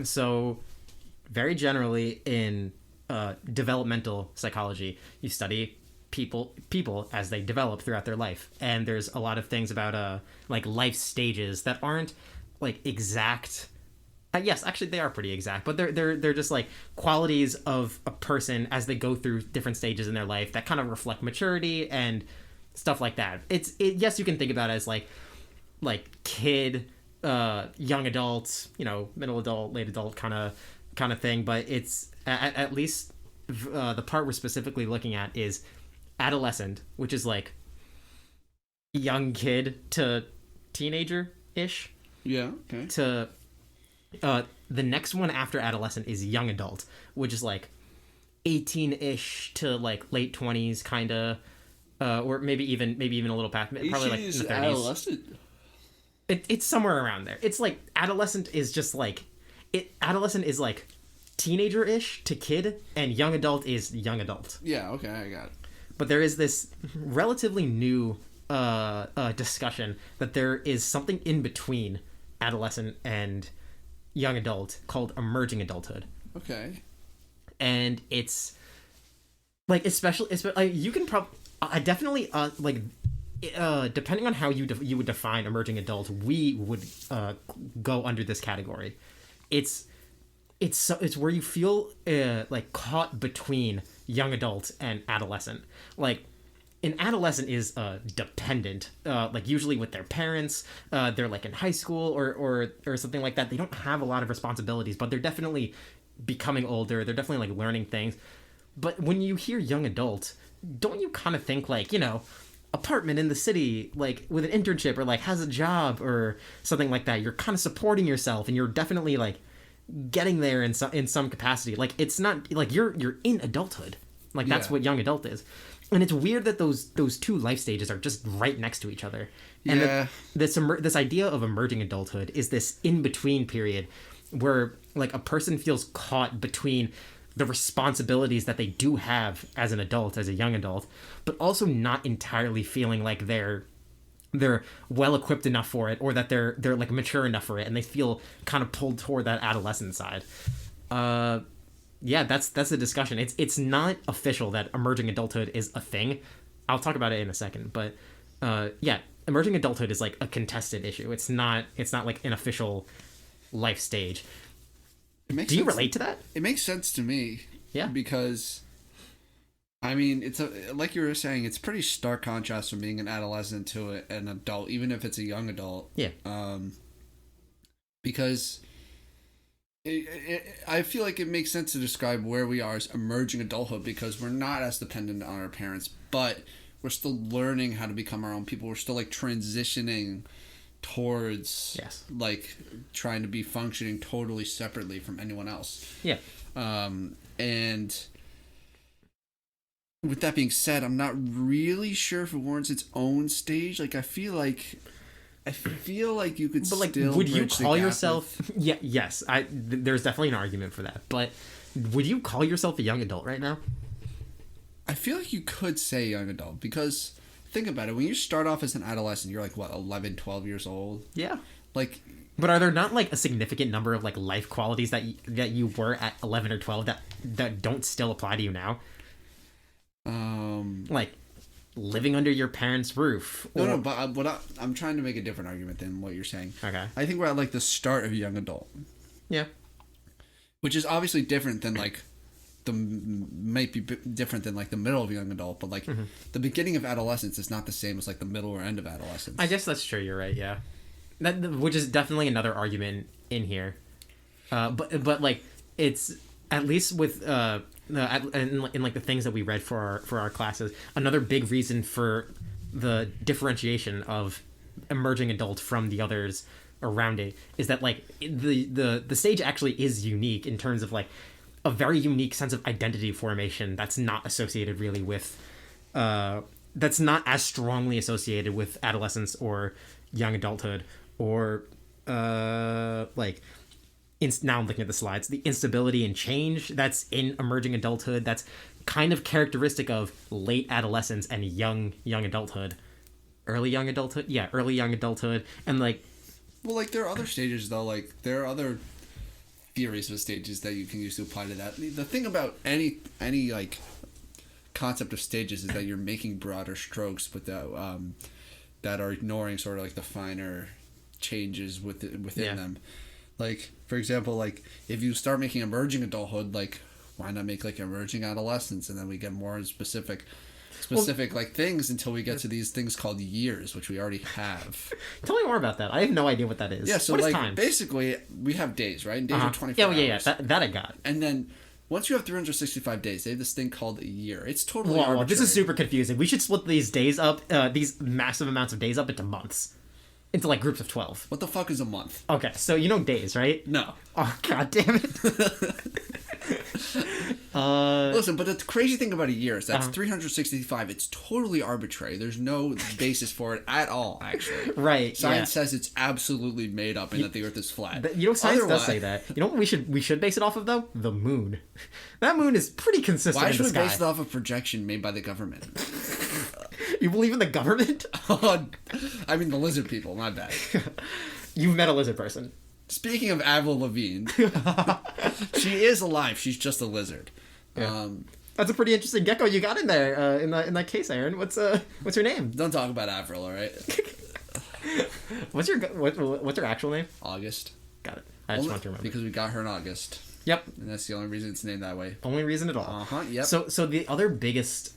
So, very generally in developmental psychology, you study people as they develop throughout their life, and there's a lot of things about like life stages that aren't like exact. Yes, actually they are pretty exact, but they're just like qualities of a person as they go through different stages in their life that kind of reflect maturity and stuff like that. Yes, you can think about it as like kid, young adult, middle adult, late adult kind of thing, but it's at least the part we're specifically looking at is adolescent, which is like young kid to teenager-ish. Yeah, okay. To the next one after adolescent is young adult, which is like 18-ish to like late 20s kind of, or maybe even a little past, probably like in the 30s. Adolescent? It's somewhere around there. It's like adolescent is just like adolescent is like teenager-ish to kid, and young adult is young adult. Yeah, okay, I got it. But there is this relatively new discussion that there is something in between adolescent and young adult called emerging adulthood. Okay. And it's like especially you can probably I definitely like depending on how you would define emerging adult, we would go under this category. It's where you feel like caught between young adult and adolescent. Like an adolescent is dependent, like usually with their parents. They're like in high school or something like that. They don't have a lot of responsibilities, but they're definitely becoming older. They're definitely like learning things. But when you hear young adult, don't you kind of think like, apartment in the city, like with an internship, or like has a job or something like that? You're kind of supporting yourself, and you're definitely like getting there in some capacity. Like it's not like you're in adulthood. Like that's what young adult is. And it's weird that those two life stages are just right next to each other. And this idea of emerging adulthood is this in-between period where like a person feels caught between the responsibilities that they do have as an adult, as a young adult, but also not entirely feeling like they're well equipped enough for it, or that they're like mature enough for it, and they feel kind of pulled toward that adolescent side. Yeah, that's the discussion. It's not official that emerging adulthood is a thing. I'll talk about it in a second, but yeah, emerging adulthood is like a contested issue. It's not like an official life stage. Do you relate to that? It makes sense to me. Yeah, because I mean, it's like you were saying, it's pretty stark contrast from being an adolescent to an adult, even if it's a young adult. Yeah. Because I feel like it makes sense to describe where we are as emerging adulthood, because we're not as dependent on our parents, but we're still learning how to become our own people. We're still like transitioning towards like trying to be functioning totally separately from anyone else. Yeah. And with that being said, I'm not really sure if it warrants its own stage. Like I feel like you could but like still would you call yourself yes, there's definitely an argument for that. But would you call yourself a young adult right now? I feel like you could say young adult because think about it. When you start off as an adolescent, you're like, what, 11, 12 years old? Yeah. Like, but are there not like a significant number of like life qualities that you were at 11 or 12 that don't still apply to you now? Like living under your parents' roof. No, but I'm trying to make a different argument than what you're saying. Okay. I think we're at like the start of young adult. Yeah. Which is obviously different than like might be different than like the middle of young adult, but like the beginning of adolescence is not the same as like the middle or end of adolescence. I guess that's true. You're right. Yeah, which is definitely another argument in here. But like it's at least with in like the things that we read for our classes, another big reason for the differentiation of emerging adult from the others around it is that like the stage actually is unique in terms of like a very unique sense of identity formation that's not associated really with that's not as strongly associated with adolescence or young adulthood or like now I'm looking at the slides, the instability and change that's in emerging adulthood that's kind of characteristic of late adolescence and young adulthood, early young adulthood and like, well, like there are other stages though, like there are other theories of stages that you can use to apply to that. The thing about any like concept of stages is that you're making broader strokes without that are ignoring sort of like the finer changes within them. Like for example, like if you start making emerging adulthood, like why not make like emerging adolescence, and then we get more specific like things until we get to these things called years, which we already have. Tell me more about that. I have no idea what that is. Yeah, so what like is time? Basically we have days, right? And days are 24 hours. Yeah. That I got. And then once you have 365 days, they have this thing called a year. It's totally Whoa, arbitrary. This is super confusing. We should split these days up, these massive amounts of days up into months. Into like groups of 12. What the fuck is a month? Okay, so you know days, right? No. Oh, god damn it. Listen, but the crazy thing about a year is that's 365. It's totally arbitrary. There's no basis for it at all, actually. Right. Science says it's absolutely made up and that the Earth is flat. Science does say that. You know what we should base it off of though? The moon. That moon is pretty consistent. Why in the should we sky. base it off a projection made by the government? You believe in the government? I mean the lizard people. My bad. You've met a lizard person. Speaking of Avril Lavigne, she is alive. She's just a lizard. Yeah. That's a pretty interesting gecko you got in there in that case, Aaron. What's her name? Don't talk about Avril, all right? What's her actual name? August. Got it. I just want to remember because we got her in August. Yep. And that's the only reason it's named that way. Only reason at all. Yep. So the other biggest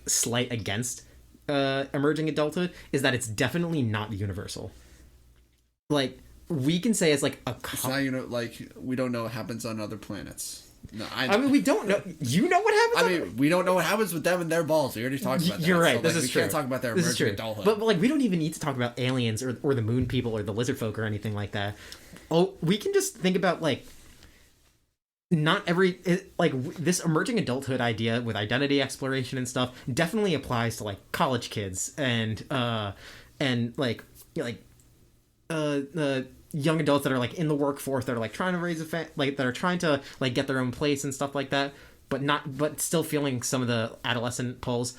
slight against emerging adulthood is that it's definitely not universal. Like we can say it's like it's not, like we don't know what happens on other planets. No, I mean we don't know. You know what happens. We don't know what happens with them and their balls. We already talked about that. You're right. So, this like, is true. We can't talk about their emerging adulthood. But like we don't even need to talk about aliens or the moon people or the lizard folk or anything like that. Oh, we can just think about like this emerging adulthood idea with identity exploration and stuff definitely applies to like college kids and young adults that are like in the workforce that are like trying to raise that are trying to like get their own place and stuff like that, but still feeling some of the adolescent pulls.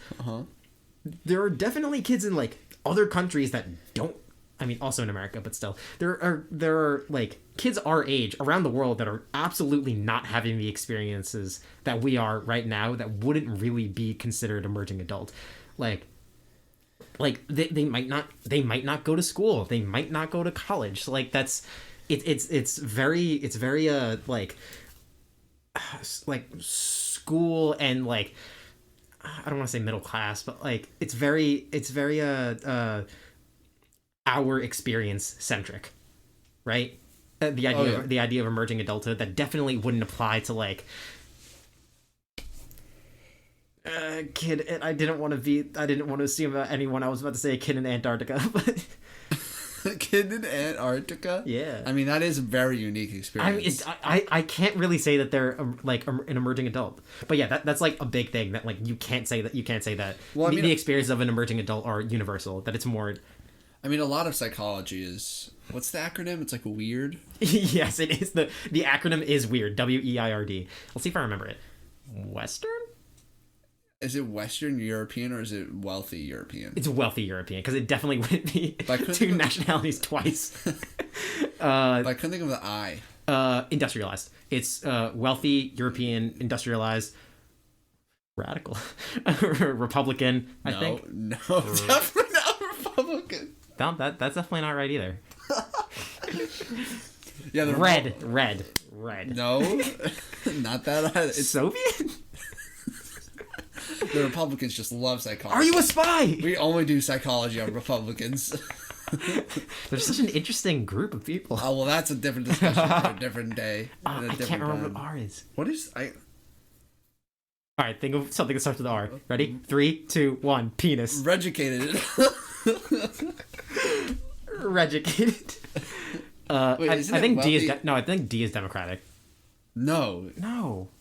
There are definitely kids in like other countries that don't. I mean, also in America, but still, there are like kids our age around the world that are absolutely not having the experiences that we are right now that wouldn't really be considered emerging adult. Like they might not go to school, they might not go to college. So, like that's it's very like school and like I don't want to say middle class, but like it's very our experience centric, right? The idea of emerging adulthood that definitely wouldn't apply to like Kid, I didn't want to assume about anyone. I was about to say a kid in Antarctica, but Kid in Antarctica? yeah. I mean, that is a very unique experience. I say that they're like an emerging adult, but yeah, that's like a big thing that like you can't say that. Well, I mean, the experiences of an emerging adult are universal. That it's more. I mean, a lot of psychology is what's the acronym? It's like weird. Yes, it is. The acronym is weird. WEIRD. Let's see if I remember it. Western. Is it Western European or is it wealthy European? It's wealthy European because it definitely wouldn't be two nationalities twice. But I couldn't think of the I. Industrialized. It's wealthy European, industrialized, radical, Republican. I think. No, definitely not Republican. That's definitely not right either. Yeah, the red. No, not that. It's Soviet. The Republicans just love psychology. Are you a spy? We only do psychology on Republicans. They're such an interesting group of people. Oh, well, that's a different discussion for a different day. I can't remember what R is. What is... All right, think of something that starts with R. Ready? 3, 2, 1. Penis. Regicated. Regicated. Wait, I think D is... No, I think D is Democratic. No,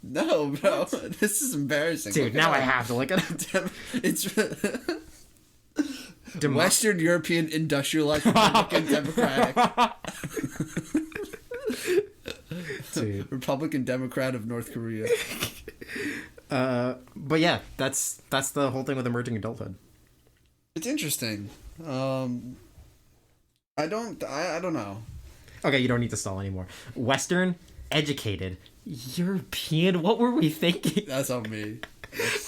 bro. This is embarrassing. Dude, now I have to look at it. It's Western European Industrialized Republican Democratic. Dude. Republican Democrat of North Korea. But yeah, that's the whole thing with emerging adulthood. It's interesting. I don't know. Okay, you don't need to stall anymore. Western, educated, European. What were we thinking? That's on me.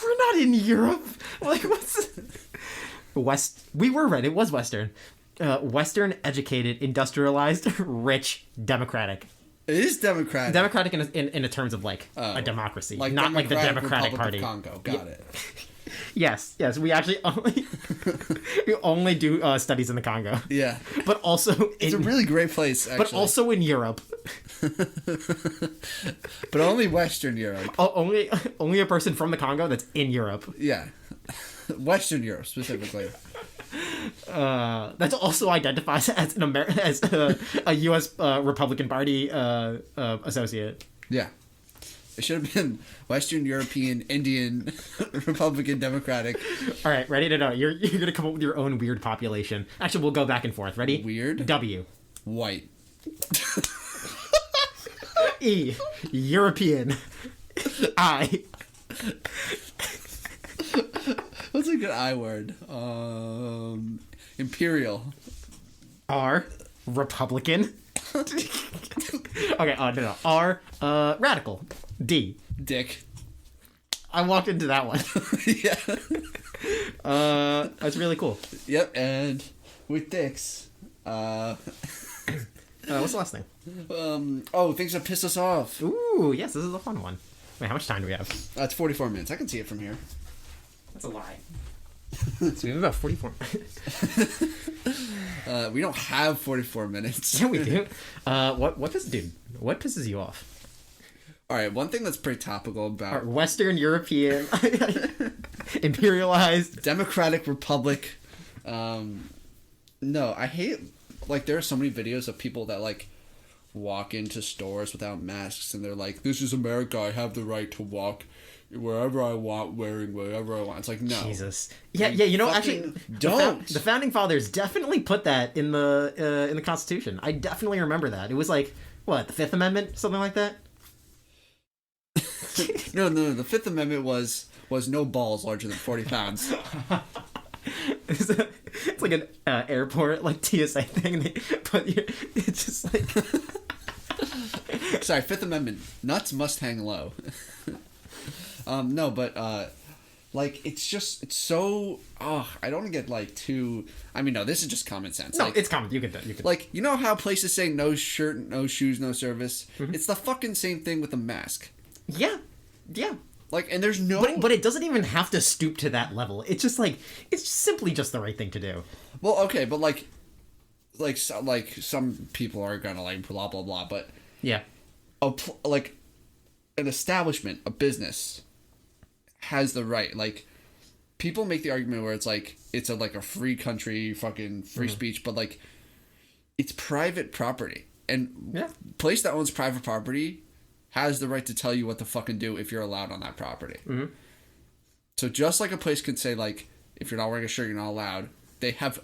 We're not in Europe. Like, what's We were right. It was Western. Western, educated, industrialized, rich, democratic. It is democratic. Democratic in terms of like a democracy, like not like the Democratic Republic Party. Of Congo. Got it. Yes. We actually only do studies in the Congo. Yeah, but also it's a really great place. Actually. But also in Europe. But only Western Europe. Only a person from the Congo that's in Europe. Yeah, Western Europe specifically. That's also identifies as a U.S. Republican Party associate. Yeah. It should have been Western European Indian Republican Democratic. All right, ready to know. You're gonna come up with your own weird population. Actually, we'll go back and forth. Ready? Weird. W. White. E. European. I. What's a good I word? Imperial. R. Republican. Okay. No. R. Radical. D. Dick. I walked into that one. Yeah. That's really cool. Yep. And with dicks. What's the last thing? Things that piss us off. Ooh, yes, this is a fun one. Wait, how much time do we have? That's 44 minutes. I can see it from here. That's a lie. So we have about 44 minutes. We don't have 44 minutes. Yeah, we do. What pisses you off? All right, one thing that's pretty topical about Western European imperialized Democratic Republic. No, I hate like there are so many videos of people that like walk into stores without masks and they're like, "This is America. I have the right to walk wherever I want, wearing whatever I want." It's like, no. Jesus. Yeah. You know, actually, don't. The founding fathers definitely put that in the Constitution. I definitely remember that. It was like what, the Fifth Amendment, something like that. No. The Fifth Amendment was no balls larger than 40 pounds. It's like an airport like TSA thing. It's just like. Sorry, Fifth Amendment. Nuts must hang low. No, but like it's so. Oh, I don't get like too. I mean, no, this is just common sense. No, like, it's common. You can. Like, you know how places say no shirt, no shoes, no service. Mm-hmm. It's the fucking same thing with a mask. Yeah. Like, and there's no. But it doesn't even have to stoop to that level. It's just like it's simply just the right thing to do. Well, okay, but like some people are gonna like blah blah blah, but yeah, like an establishment, a business, has the right. Like, people make the argument where it's like it's a free country, fucking free speech, but like it's private property, and place that owns private property has the right to tell you what to fucking do if you're allowed on that property. Mm-hmm. So just like a place could say, like, if you're not wearing a shirt, you're not allowed. They have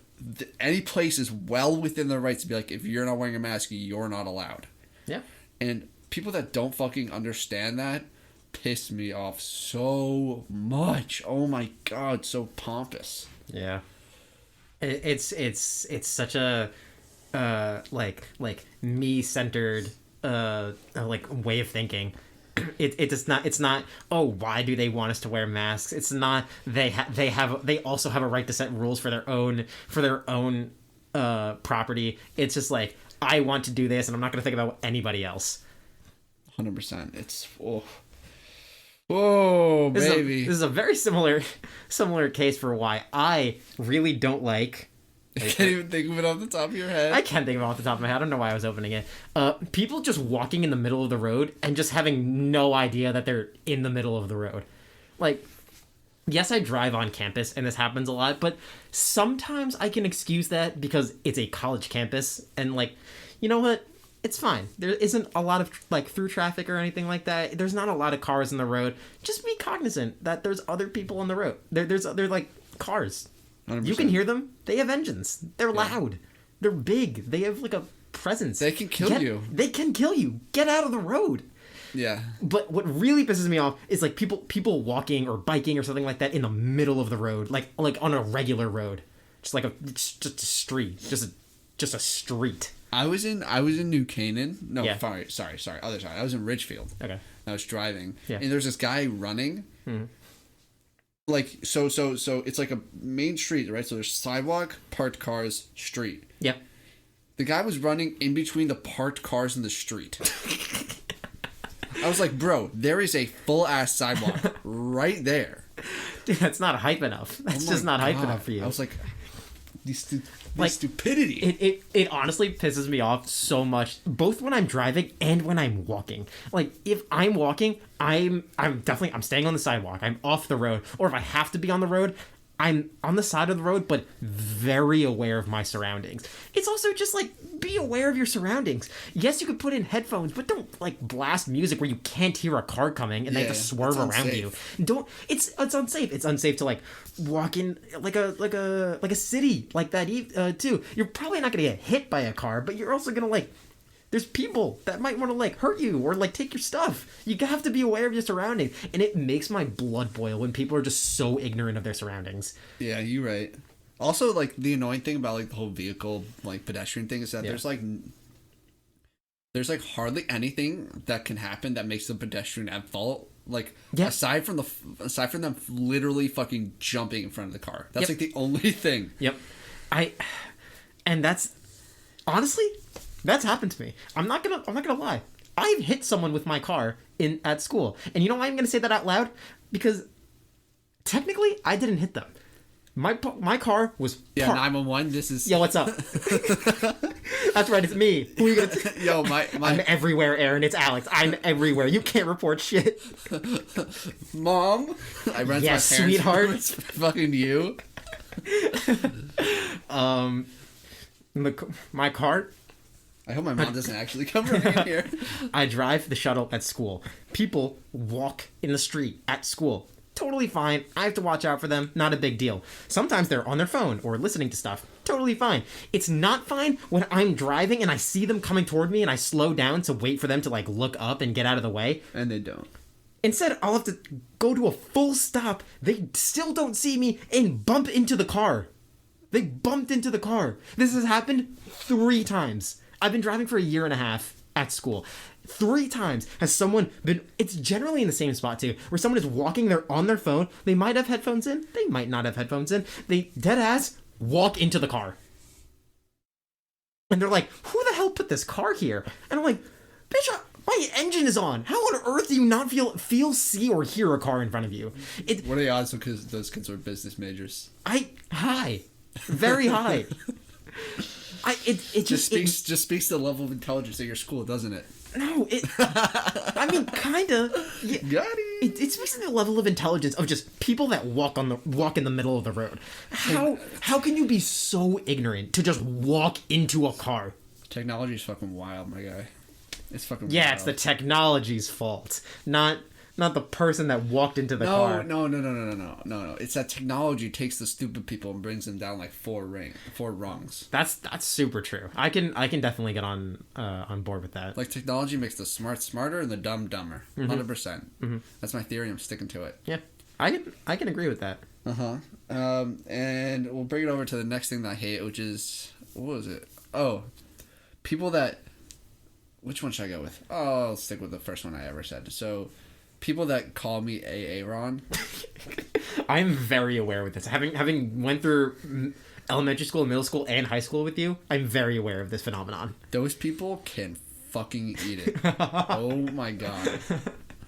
any place is well within their rights to be like, if you're not wearing a mask, you're not allowed. Yeah. And people that don't fucking understand that piss me off so much. Oh my god, so pompous. Yeah. It's such a like me centered like way of thinking. It's not, oh, why do they want us to wear masks? It's not they also have a right to set rules for their own property. It's just like, I want to do this and I'm not going to think about anybody else. 100%. It's whoa, baby. This is a very similar case for why I really don't like. I can't even think of it off the top of your head. I can't think of it off the top of my head. I don't know why I was opening it. People just walking in the middle of the road and just having no idea that they're in the middle of the road. Like, yes, I drive on campus and this happens a lot, but sometimes I can excuse that because it's a college campus and, like, you know what? It's fine. There isn't a lot of, like, through traffic or anything like that. There's not a lot of cars in the road. Just be cognizant that there's other people on the road. They're like cars. 100%. You can hear them. They have engines. They're loud. They're big. They have, like, a presence. They can kill you. They can kill you. Get out of the road. Yeah. But what really pisses me off is, like, people walking or biking or something like that in the middle of the road, like on a regular road, just like just a street, just a street. I was in New Canaan. No, sorry, other side. I was in Ridgefield. Okay. I was driving. Yeah. And there's this guy running. Mm-hmm. Like, so it's like a main street, right? So there's sidewalk, parked cars, street. Yep. The guy was running in between the parked cars and the street. I was like, bro, there is a full-ass sidewalk right there. Dude, that's not hype enough. That's just not hype enough for you. I was like, stupidity. It honestly pisses me off so much, both when I'm driving and when I'm walking. Like, if I'm walking, I'm staying on the sidewalk. I'm off the road. Or if I have to be on the road, I'm on the side of the road, but very aware of my surroundings. It's also just, like, be aware of your surroundings. Yes, you could put in headphones, but don't, like, blast music where you can't hear a car coming and they have to swerve around you. It's unsafe. It's unsafe to, like, walk in like a city like that too. You're probably not gonna get hit by a car, but you're also gonna, like, there's people that might want to, like, hurt you or, like, take your stuff. You have to be aware of your surroundings. And it makes my blood boil when people are just so ignorant of their surroundings. Yeah, you're right. Also, like, the annoying thing about, like, the whole vehicle, like, pedestrian thing is that there's hardly anything that can happen that makes the pedestrian at fault. Like, aside from them literally fucking jumping in front of the car. That's, like, the only thing. Yep. And that's, honestly, that's happened to me. I'm not gonna lie. I've hit someone with my car at school. And you know why I'm gonna say that out loud? Because technically I didn't hit them. My car was parked. 911. This is what's up? That's right, it's me. Who are you gonna Yo, I'm everywhere, Aaron. It's Alex. I'm everywhere. You can't report shit. Mom, I ran to my parents. Sweetheart. It's fucking you. My car. I hope my mom doesn't actually come from here. I drive the shuttle at school. People walk in the street at school. Totally fine. I have to watch out for them. Not a big deal. Sometimes they're on their phone or listening to stuff. Totally fine. It's not fine when I'm driving and I see them coming toward me and I slow down to wait for them to, like, look up and get out of the way. And they don't. Instead, I'll have to go to a full stop. They still don't see me and bump into the car. They bumped into the car. This has happened 3 times. I've been driving for a year and a half at school. 3 times has someone been, it's generally in the same spot too, where someone is walking, they're on their phone, they might have headphones in, they might not have headphones in, they dead ass walk into the car. And they're like, who the hell put this car here? And I'm like, bitch, my engine is on. How on earth do you not feel, see, or hear a car in front of you? What are the odds because those kids are business majors? High. Very high. It just speaks to the level of intelligence at your school, doesn't it? No, I mean, kinda. Yeah, Got it. it speaks to the level of intelligence of just people that walk in the middle of the road. How can you be so ignorant to just walk into a car? Technology's fucking wild, my guy. It's fucking Yeah, wild. it's the technology's fault, not the person that walked into the car. No. It's that technology takes the stupid people and brings them down like four rungs. That's super true. I can definitely get on board with that. Like, technology makes the smart smarter and the dumb dumber. 100%. Mm-hmm. That's my theory. I'm sticking to it. Yeah, I can agree with that. And we'll bring it over to the next thing that I hate, which is, what was it? Oh, people that. Which one should I go with? Oh, I'll stick with the first one I ever said. So, people that call me Aaron. I'm very aware with this. Having went through elementary school, middle school, and high school with you, I'm very aware of this phenomenon. Those people can fucking eat it. Oh my god.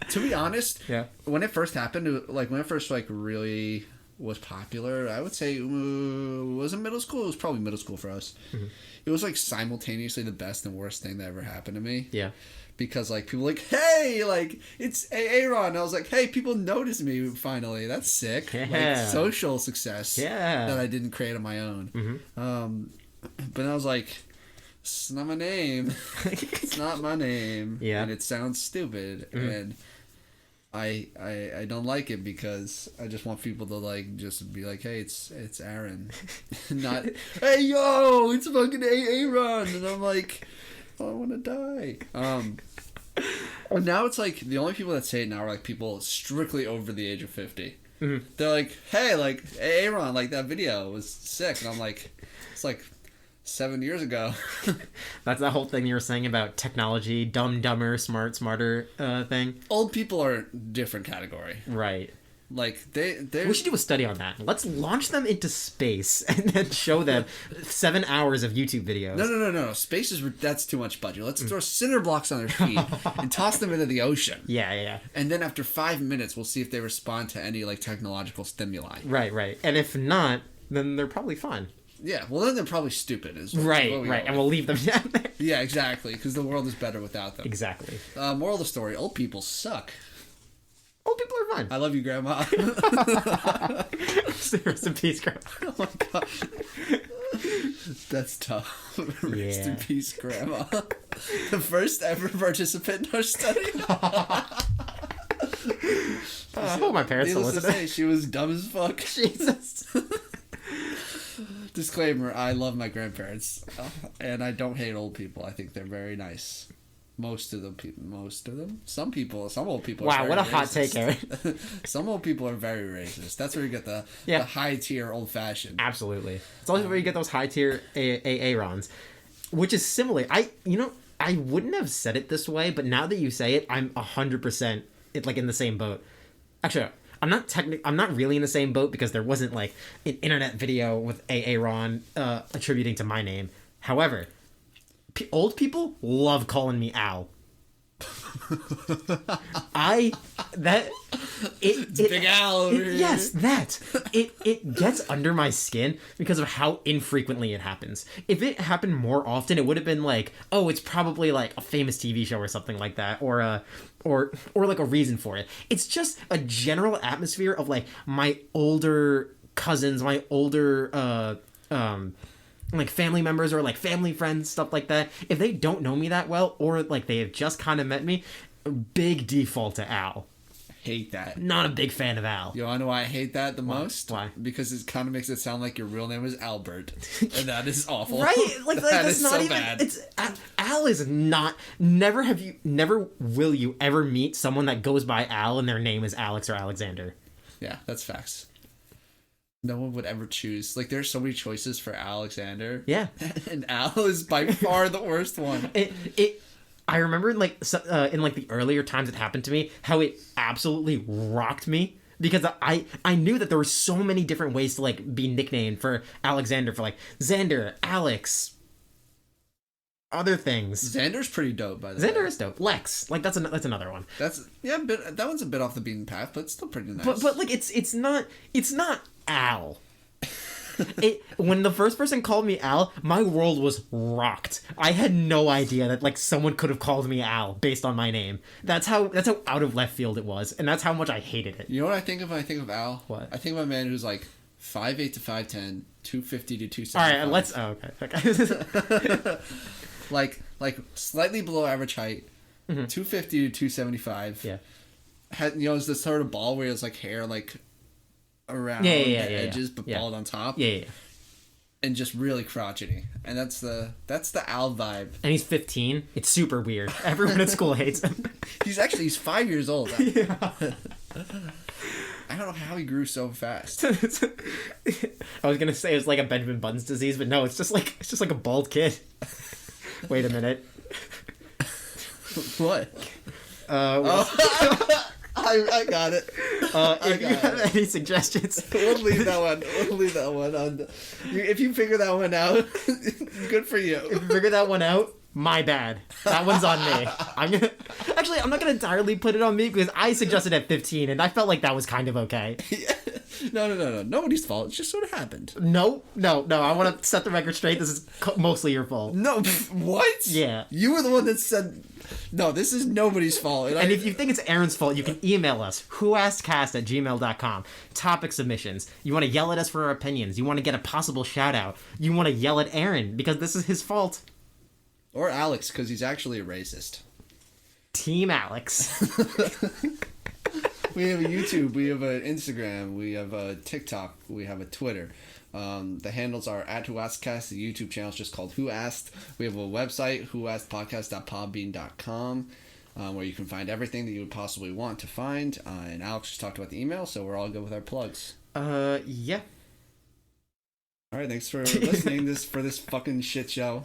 To be honest, yeah. When it first happened, like when it first like really was popular, I would say was it middle school? It was probably middle school for us. Mm-hmm. It was like simultaneously the best and worst thing that ever happened to me. Yeah. Because like people were like, hey, like it's Aaron. And I was like, hey, people noticed me finally. That's sick. Yeah. Like social success. Yeah. That I didn't create on my own. Mm-hmm. But I was like, it's not my name. It's not my name. Yeah. And it sounds stupid. Mm-hmm. And I don't like it because I just want people to like just be like, hey, it's Aaron. Not, hey, yo, it's fucking Aaron. And I'm like, oh, I want to die. And now it's like the only people that say it now are like people strictly over the age of 50. Mm-hmm. They're like, hey, like Aaron, like that video was sick. And I'm like, it's like 7 years ago. That's that whole thing you were saying about technology, dumber, smarter thing. Old people are a different category. Right. Like they we should do a study on that. Let's launch them into space and then show them 7 hours of YouTube videos. No. Space is that's too much budget. Let's throw cinder blocks on their feet and toss them into the ocean. Yeah. And then after 5 minutes, we'll see if they respond to any like technological stimuli. Right. And if not, then they're probably fine. Yeah, well then they're probably stupid as well. Right, and we'll leave them down there. Yeah, exactly, because the world is better without them. Exactly. Moral of the story, old people suck. Old people are fine. I love you, Grandma. Rest in peace, Grandma. Oh my god. That's tough. Rest in peace, Grandma. The first ever participant in our study. I hope my parents still listen to it. She was dumb as fuck. Jesus. Disclaimer, I love my grandparents, and I don't hate old people. I think they're very nice. Most of them. Some old people wow, are what a racist. hot take, Eric. Some old people are very racist. That's where you get the high tier old fashioned. Absolutely. It's always where you get those high tier Aarons, which is similar. I wouldn't have said it this way, but now that you say it, I'm 100% like in the same boat. Actually, I'm not really in the same boat because there wasn't like an internet video with Aaron attributing to my name. However, old people love calling me Al. Big Al. Yes, that it gets under my skin because of how infrequently it happens. If it happened more often, it would have been like, oh, it's probably like a famous TV show or something like that, or like a reason for it. It's just a general atmosphere of like my older cousins, my older like family members or like family friends, stuff like that. If they don't know me that well, or like they have just kind of met me, big default to Al. Hate that. Not a big fan of Al. You wanna know why I hate that the most? Why? Because it kind of makes it sound like your real name is Albert, and that is awful. Right? Like that that's is not so even. bad. It's Al is not. Never will you ever meet someone that goes by Al and their name is Alex or Alexander. Yeah, that's facts. No one would ever choose. Like, there's so many choices for Alexander. Yeah. And Al is by far the worst one. I remember in like the earlier times it happened to me, how it absolutely rocked me. Because I knew that there were so many different ways to like be nicknamed for Alexander, for like Xander, Alex, other things. Xander's pretty dope, by the way. Xander is dope. Lex, like that's another one. That one's a bit off the beaten path, but it's still pretty nice. But like it's not Al. When the first person called me Al, my world was rocked. I had no idea that like someone could have called me Al based on my name. That's how out of left field it was, and that's how much I hated it. You know what I think of when I think of Al? What? I think of a man who's like 5'8" to 5'10", 250 to 275. All right, let's. Oh, okay. like slightly below average height, 250 to 275. Yeah. Had it's this sort of ball where it's like hair like around the edges, but bald on top. Yeah. And just really crotchety, and that's the Al vibe. And he's 15. It's super weird. Everyone at school hates him. He's 5 years old. Yeah. I don't know how he grew so fast. I was gonna say it was like a Benjamin Buttons disease, but no, it's just like a bald kid. Wait a minute. What? I got it. If you have any suggestions, we'll leave that one on. If you figure that one out, good for you. If you figure that one out, my bad. That one's on me. I'm not gonna entirely put it on me because I suggested at 15, and I felt like that was kind of okay. Yeah. No. Nobody's fault. It just sort of happened. No. I want to set the record straight. This is mostly your fault. No, what? Yeah. You were the one that said, no, this is nobody's fault. And if you think it's Aaron's fault, you can email us, whoaskedcast@gmail.com. Topic submissions. You want to yell at us for our opinions. You want to get a possible shout out. You want to yell at Aaron because this is his fault. Or Alex, because he's actually a racist. Team Alex. We have a YouTube, we have an Instagram, we have a TikTok, we have a Twitter. The handles are @whoaskedcast. The YouTube channel is just called Who Asked. We have a website, whoaskedpodcast.podbean.com, where you can find everything that you would possibly want to find. And Alex just talked about the email, so we're all good with our plugs. Yeah. All right, thanks for listening for this fucking shit show.